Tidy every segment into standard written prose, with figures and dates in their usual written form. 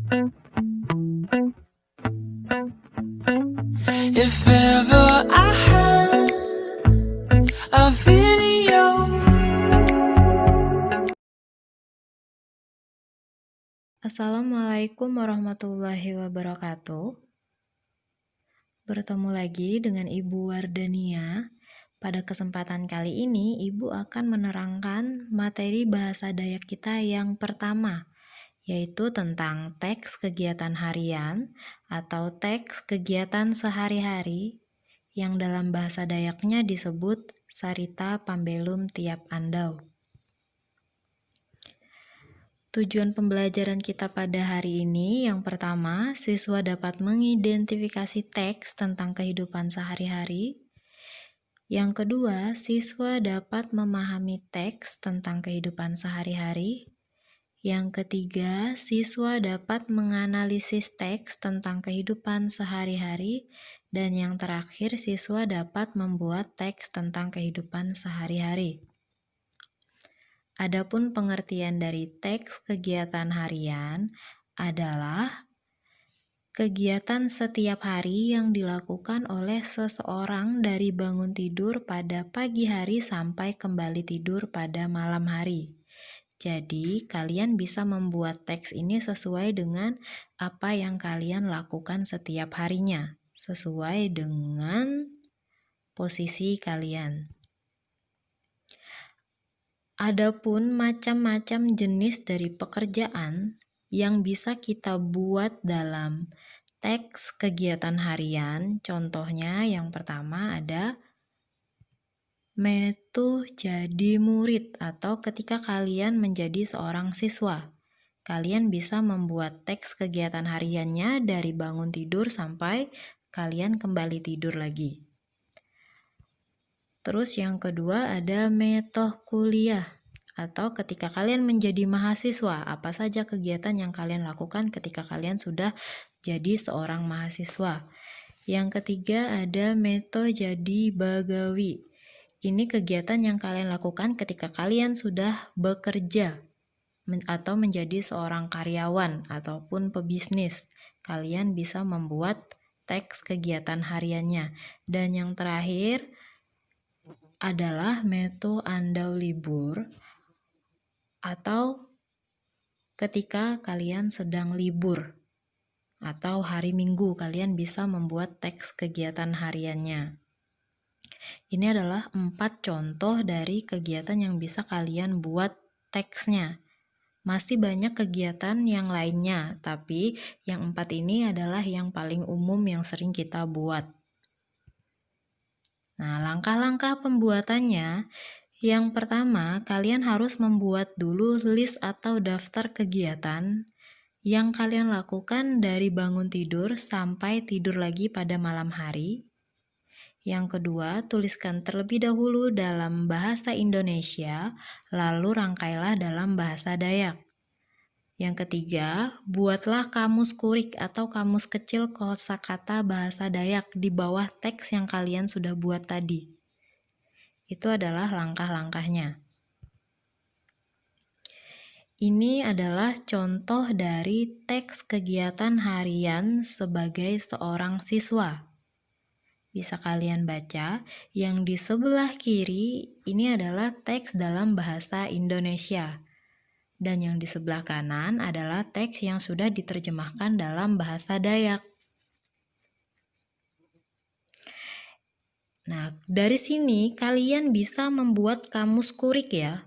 If ever I had a video. Assalamualaikum warahmatullahi wabarakatuh. Bertemu lagi dengan Ibu Wardania. Pada kesempatan kali ini, Ibu akan menerangkan materi bahasa Dayak kita yang pertama, yaitu tentang teks kegiatan harian atau teks kegiatan sehari-hari yang dalam bahasa Dayaknya disebut Sarita Pambelum Tiap Andau. Tujuan pembelajaran kita pada hari ini, yang pertama, siswa dapat mengidentifikasi teks tentang kehidupan sehari-hari. Yang kedua, siswa dapat memahami teks tentang kehidupan sehari-hari. Yang ketiga, siswa dapat menganalisis teks tentang kehidupan sehari-hari. Dan yang terakhir, siswa dapat membuat teks tentang kehidupan sehari-hari. Adapun pengertian dari teks kegiatan harian adalah kegiatan setiap hari yang dilakukan oleh seseorang dari bangun tidur pada pagi hari sampai kembali tidur pada malam hari. Jadi, kalian bisa membuat teks ini sesuai dengan apa yang kalian lakukan setiap harinya, sesuai dengan posisi kalian. Adapun macam-macam jenis dari pekerjaan yang bisa kita buat dalam teks kegiatan harian, contohnya yang pertama ada metu jadi murid atau ketika kalian menjadi seorang siswa. Kalian bisa membuat teks kegiatan hariannya dari bangun tidur sampai kalian kembali tidur lagi. Terus yang kedua ada metoh kuliah atau ketika kalian menjadi mahasiswa, apa saja kegiatan yang kalian lakukan ketika kalian sudah jadi seorang mahasiswa. Yang ketiga ada metoh jadi bagawi. Ini kegiatan yang kalian lakukan ketika kalian sudah bekerja atau menjadi seorang karyawan ataupun pebisnis. Kalian bisa membuat teks kegiatan hariannya. Dan yang terakhir adalah metu andau libur atau ketika kalian sedang libur atau hari Minggu kalian bisa membuat teks kegiatan hariannya. Ini adalah 4 contoh dari kegiatan yang bisa kalian buat teksnya. Masih banyak kegiatan yang lainnya, tapi yang 4 ini adalah yang paling umum yang sering kita buat. Nah, langkah-langkah pembuatannya, yang pertama, kalian harus membuat dulu list atau daftar kegiatan yang kalian lakukan dari bangun tidur sampai tidur lagi pada malam hari. Yang kedua, tuliskan terlebih dahulu dalam bahasa Indonesia, lalu rangkailah dalam bahasa Dayak. Yang ketiga, buatlah kamus kurik atau kamus kecil kosakata bahasa Dayak di bawah teks yang kalian sudah buat tadi. Itu adalah langkah-langkahnya. Ini adalah contoh dari teks kegiatan harian sebagai seorang siswa. Bisa kalian baca, yang di sebelah kiri ini adalah teks dalam bahasa Indonesia. Dan yang di sebelah kanan adalah teks yang sudah diterjemahkan dalam bahasa Dayak. Nah, dari sini kalian bisa membuat kamus kurik ya.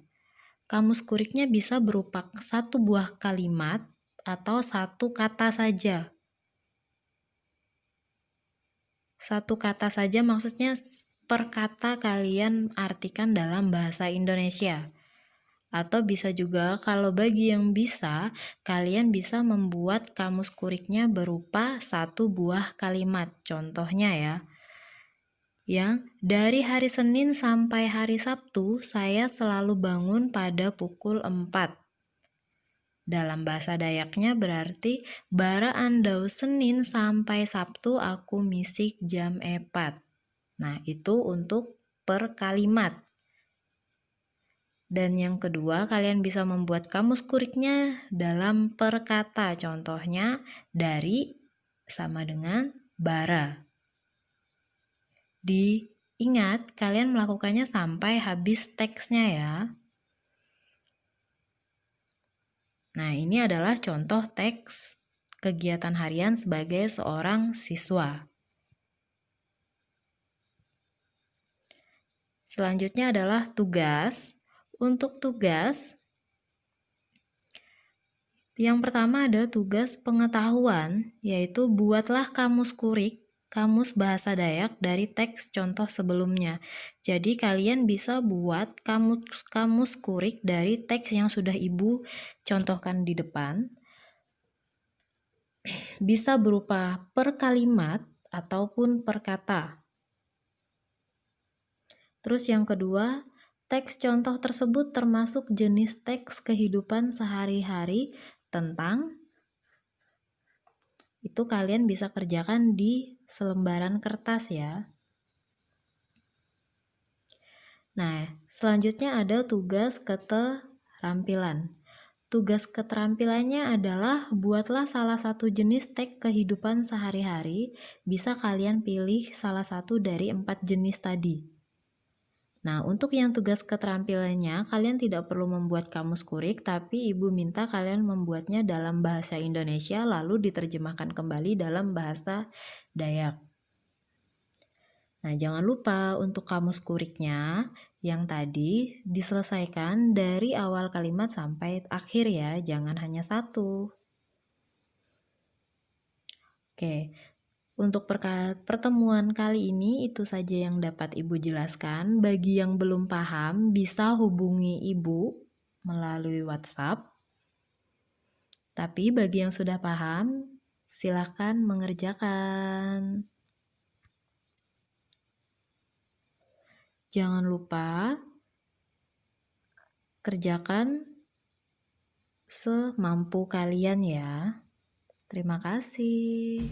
Kamus kuriknya bisa berupa 1 buah kalimat atau 1 kata saja. 1 kata saja maksudnya per kata kalian artikan dalam bahasa Indonesia. Atau bisa juga kalau bagi yang bisa, kalian bisa membuat kamus kuriknya berupa 1 buah kalimat. Contohnya ya, yang dari hari Senin sampai hari Sabtu saya selalu bangun pada pukul 4. Dalam bahasa Dayaknya berarti bara andau Senin sampai Sabtu aku misik jam 4. Nah, itu untuk per kalimat. Dan yang kedua, kalian bisa membuat kamus kuriknya dalam per kata. Contohnya dari sama dengan bara. Diingat, kalian melakukannya sampai habis teksnya ya. Nah, ini adalah contoh teks kegiatan harian sebagai seorang siswa. Selanjutnya adalah tugas. Untuk tugas, yang pertama ada tugas pengetahuan, yaitu buatlah kamus kurik, kamus bahasa Dayak dari teks contoh sebelumnya. Jadi kalian bisa buat kamus kurik dari teks yang sudah Ibu contohkan di depan. Bisa berupa per kalimat ataupun per kata. Terus yang kedua, teks contoh tersebut termasuk jenis teks kehidupan sehari-hari tentang, itu kalian bisa kerjakan di selembaran kertas ya. Nah, selanjutnya ada tugas keterampilan. Tugas keterampilannya adalah buatlah salah satu jenis teks kehidupan sehari-hari. Bisa kalian pilih salah satu dari 4 jenis tadi. Nah, untuk yang tugas keterampilannya, kalian tidak perlu membuat kamus kurik, tapi Ibu minta kalian membuatnya dalam bahasa Indonesia, lalu diterjemahkan kembali dalam bahasa Dayak. Nah, jangan lupa untuk kamus kuriknya, yang tadi diselesaikan dari awal kalimat sampai akhir ya, jangan hanya satu. Oke. Untuk pertemuan kali ini itu saja yang dapat Ibu jelaskan. Bagi yang belum paham bisa hubungi Ibu melalui WhatsApp. Tapi bagi yang sudah paham silakan mengerjakan. Jangan lupa kerjakan semampu kalian ya. Terima kasih.